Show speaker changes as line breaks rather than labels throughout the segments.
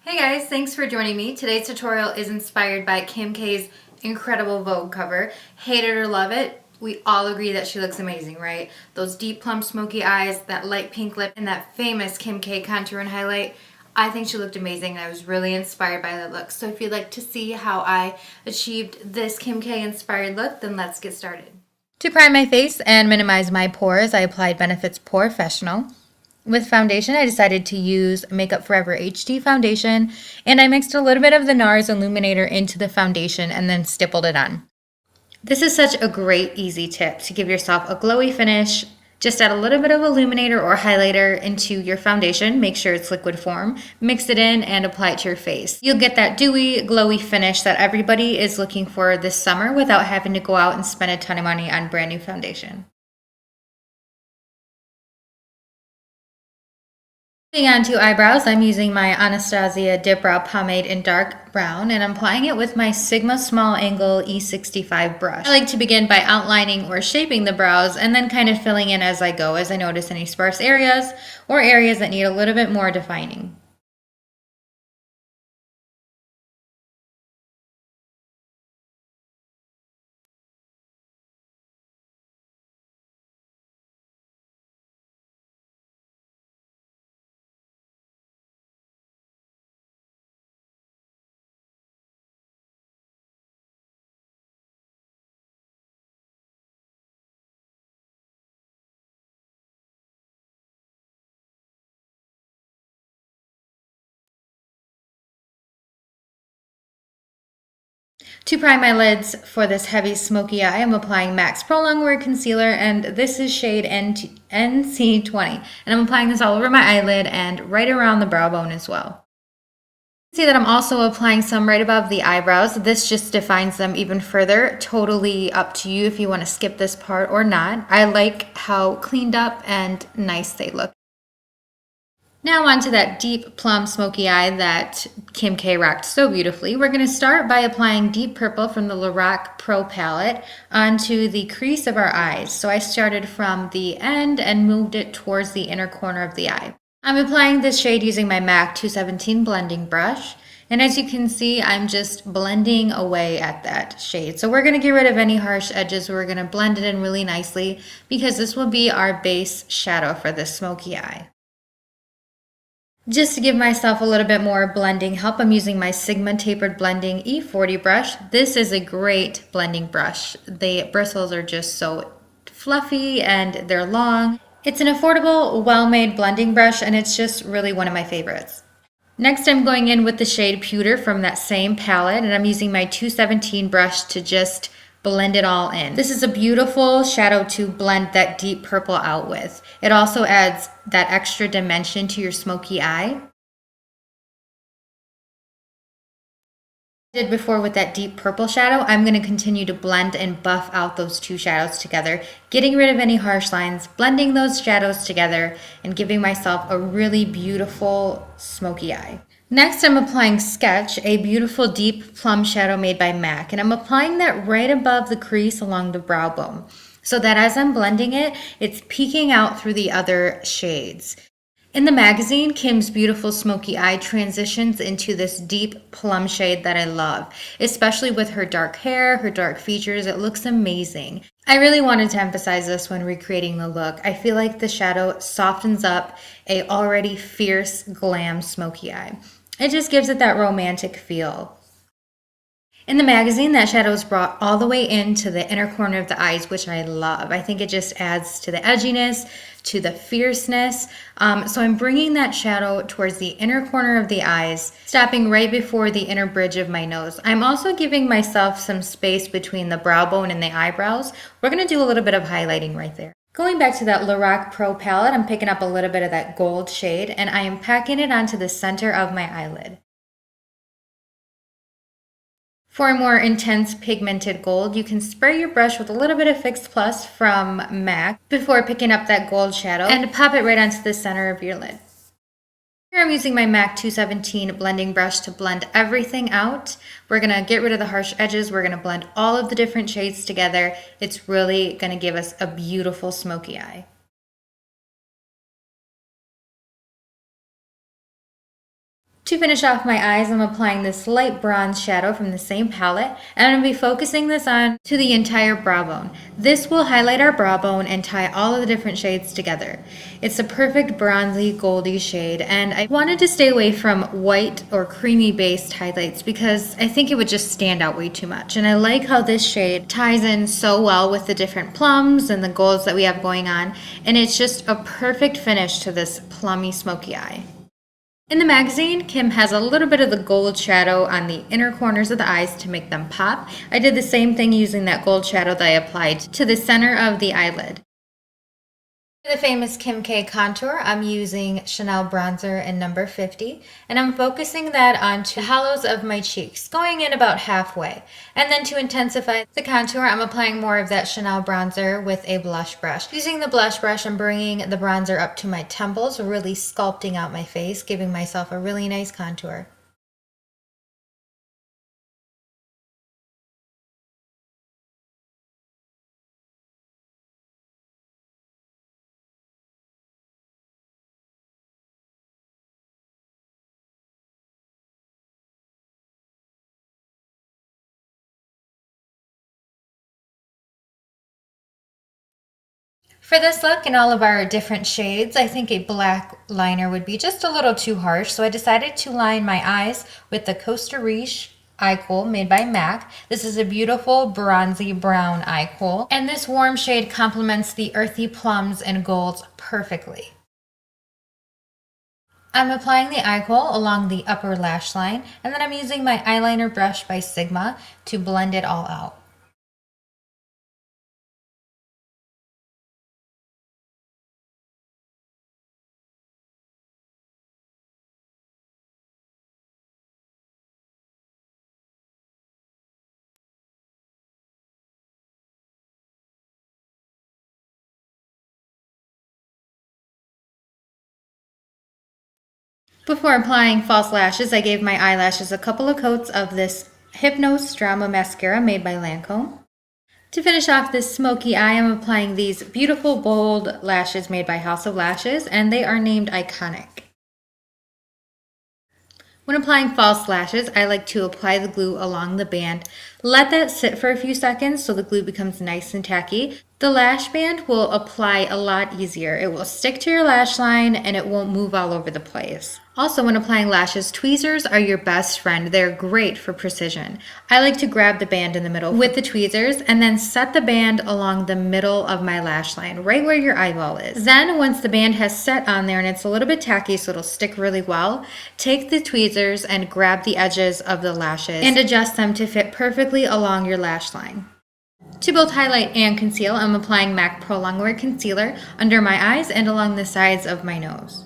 Hey guys, thanks for joining me. Today's tutorial is inspired by Kim K's incredible Vogue cover. Hate it or love it, we all agree that she looks amazing, right? Those deep plum smoky eyes, that light pink lip, and that famous Kim K contour and highlight. I think she looked amazing and I was really inspired by that look. So if you'd like to see how I achieved this Kim K inspired look, then let's get started. To prime my face and minimize my pores, I applied Benefit's Professional. With foundation, I decided to use Makeup Forever HD foundation, and I mixed a little bit of the NARS illuminator into the foundation and then stippled it on. This is such a great, easy tip to give yourself a glowy finish. Just add a little bit of illuminator or highlighter into your foundation. Make sure it's liquid form. Mix it in and apply it to your face. You'll get that dewy, glowy finish that everybody is looking for this summer without having to go out and spend a ton of money on brand new foundation. Moving on to eyebrows, I'm using my Anastasia Dip Brow Pomade in dark brown, and I'm applying it with my Sigma Small Angle E65 brush. I like to begin by outlining or shaping the brows and then kind of filling in as I go, as I notice any sparse areas or areas that need a little bit more defining. To prime my lids for this heavy smoky eye, I'm applying MAC's Pro Longwear Concealer, and this is shade NC20. And I'm applying this all over my eyelid and right around the brow bone as well. See that I'm also applying some right above the eyebrows. This just defines them even further. Totally up to you if you want to skip this part or not. I like how cleaned up and nice they look. Now onto that deep plum smoky eye that Kim K rocked so beautifully. We're going to start by applying deep purple from the Lorac Pro palette onto the crease of our eyes. So I started from the end and moved it towards the inner corner of the eye. I'm applying this shade using my MAC 217 blending brush. And as you can see, I'm just blending away at that shade. So we're going to get rid of any harsh edges. We're going to blend it in really nicely because this will be our base shadow for this smoky eye. Just to give myself a little bit more blending help, I'm using my Sigma Tapered Blending E40 brush. This is a great blending brush. The bristles are just so fluffy and they're long. It's an affordable, well-made blending brush, and it's just really one of my favorites. Next, I'm going in with the shade Pewter from that same palette, and I'm using my 217 brush to just blend it all in. This is a beautiful shadow to blend that deep purple out with. It also adds that extra dimension to your smoky eye. Did before with that deep purple shadow, I'm going to continue to blend and buff out those two shadows together, getting rid of any harsh lines, blending those shadows together, and giving myself a really beautiful smoky eye. Next, I'm applying Sketch, a beautiful deep plum shadow made by MAC, and I'm applying that right above the crease along the brow bone, so that as I'm blending it, it's peeking out through the other shades. In the magazine, Kim's beautiful smoky eye transitions into this deep plum shade that I love, especially with her dark hair, her dark features. It looks amazing. I really wanted to emphasize this when recreating the look. I feel like the shadow softens up a already fierce glam smoky eye. It just gives it that romantic feel. In the magazine, that shadow is brought all the way into the inner corner of the eyes, which I love. I think it just adds to the edginess, to the fierceness. So I'm bringing that shadow towards the inner corner of the eyes, stopping right before the inner bridge of my nose. I'm also giving myself some space between the brow bone and the eyebrows. We're going to do a little bit of highlighting right there. Going back to that Lorac Pro palette, I'm picking up a little bit of that gold shade, and I am packing it onto the center of my eyelid. For a more intense pigmented gold, you can spray your brush with a little bit of Fix Plus from MAC before picking up that gold shadow and pop it right onto the center of your lid. Here I'm using my MAC 217 blending brush to blend everything out. We're going to get rid of the harsh edges. We're going to blend all of the different shades together. It's really going to give us a beautiful smoky eye. To finish off my eyes, I'm applying this light bronze shadow from the same palette, and I'm going to be focusing this on to the entire brow bone. This will highlight our brow bone and tie all of the different shades together. It's a perfect bronzy, goldy shade, and I wanted to stay away from white or creamy based highlights because I think it would just stand out way too much. And I like how this shade ties in so well with the different plums and the golds that we have going on, and it's just a perfect finish to this plummy smoky eye. In the magazine, Kim has a little bit of the gold shadow on the inner corners of the eyes to make them pop. I did the same thing using that gold shadow that I applied to the center of the eyelid. For the famous Kim K contour, I'm using Chanel bronzer in number 50, and I'm focusing that onto the hollows of my cheeks, going in about halfway. And then to intensify the contour, I'm applying more of that Chanel bronzer with a blush brush. Using the blush brush, I'm bringing the bronzer up to my temples, really sculpting out my face, giving myself a really nice contour. For this look and all of our different shades, I think a black liner would be just a little too harsh, so I decided to line my eyes with the Costa Riche eye kohl made by MAC. This is a beautiful bronzy brown eye kohl, and this warm shade complements the earthy plums and golds perfectly. I'm applying the eye kohl along the upper lash line, and then I'm using my eyeliner brush by Sigma to blend it all out. Before applying false lashes, I gave my eyelashes a couple of coats of this Hypnose Drama Mascara made by Lancome. To finish off this smoky eye, I'm applying these beautiful bold lashes made by House of Lashes, and they are named Iconic. When applying false lashes, I like to apply the glue along the band. Let that sit for a few seconds so the glue becomes nice and tacky. The lash band will apply a lot easier. It will stick to your lash line and it won't move all over the place. Also, when applying lashes, tweezers are your best friend. They're great for precision. I like to grab the band in the middle with the tweezers and then set the band along the middle of my lash line, right where your eyeball is. Then, once the band has set on there and it's a little bit tacky so it'll stick really well, take the tweezers and grab the edges of the lashes and adjust them to fit perfectly along your lash line. To both highlight and conceal, I'm applying MAC Pro Longwear Concealer under my eyes and along the sides of my nose.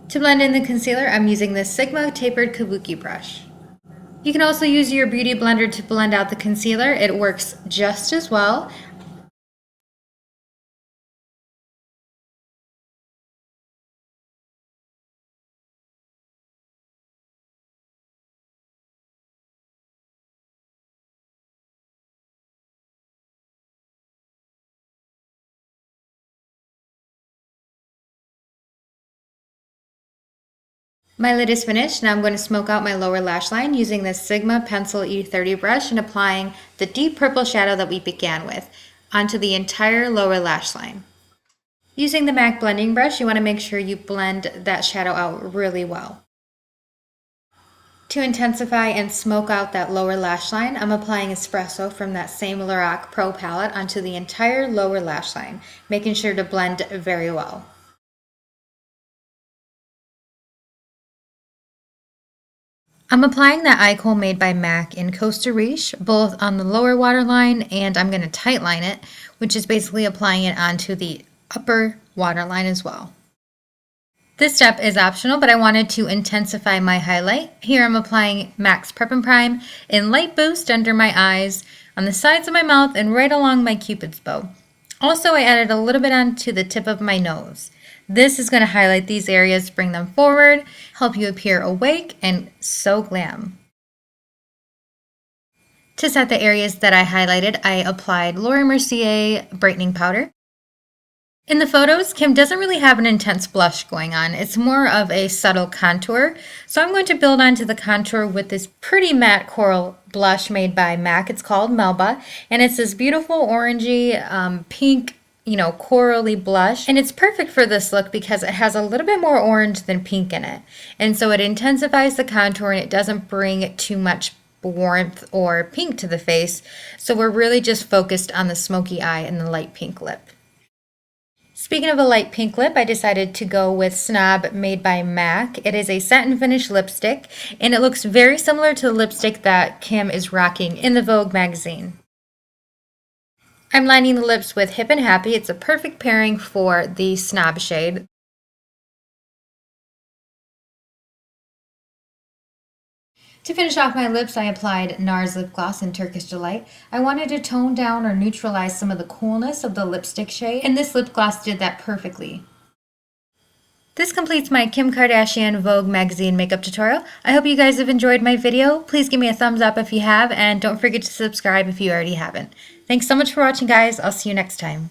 To blend in the concealer, I'm using this Sigma Tapered Kabuki brush. You can also use your beauty blender to blend out the concealer. It works just as well. My lid is finished. Now I'm going to smoke out my lower lash line using this Sigma Pencil E30 brush and applying the deep purple shadow that we began with onto the entire lower lash line. Using the MAC blending brush, you want to make sure you blend that shadow out really well. To intensify and smoke out that lower lash line, I'm applying Espresso from that same Lorac Pro palette onto the entire lower lash line, making sure to blend very well. I'm applying that eye kohl made by MAC in Costa Riche, both on the lower waterline and I'm going to tightline it, which is basically applying it onto the upper waterline as well. This step is optional, but I wanted to intensify my highlight. Here I'm applying MAC's Prep and Prime in Light Boost under my eyes, on the sides of my mouth, and right along my Cupid's bow. Also, I added a little bit onto the tip of my nose. This is going to highlight these areas, bring them forward, help you appear awake and so glam. To set the areas that I highlighted, I applied Laura Mercier brightening powder. In the photos, Kim doesn't really have an intense blush going on. It's more of a subtle contour. So I'm going to build onto the contour with this pretty matte coral blush made by MAC. It's called Melba, and it's this beautiful orangey pink, corally blush. And it's perfect for this look because it has a little bit more orange than pink in it. And so it intensifies the contour and it doesn't bring too much warmth or pink to the face. So we're really just focused on the smoky eye and the light pink lip. Speaking of a light pink lip, I decided to go with Snob made by MAC. It is a satin finish lipstick, and it looks very similar to the lipstick that Kim is rocking in the Vogue magazine. I'm lining the lips with Hip and Happy. It's a perfect pairing for the Snob shade. To finish off my lips, I applied NARS lip gloss in Turkish Delight. I wanted to tone down or neutralize some of the coolness of the lipstick shade, and this lip gloss did that perfectly. This completes my Kim Kardashian Vogue magazine makeup tutorial. I hope you guys have enjoyed my video. Please give me a thumbs up if you have, and don't forget to subscribe if you already haven't. Thanks so much for watching, guys. I'll see you next time.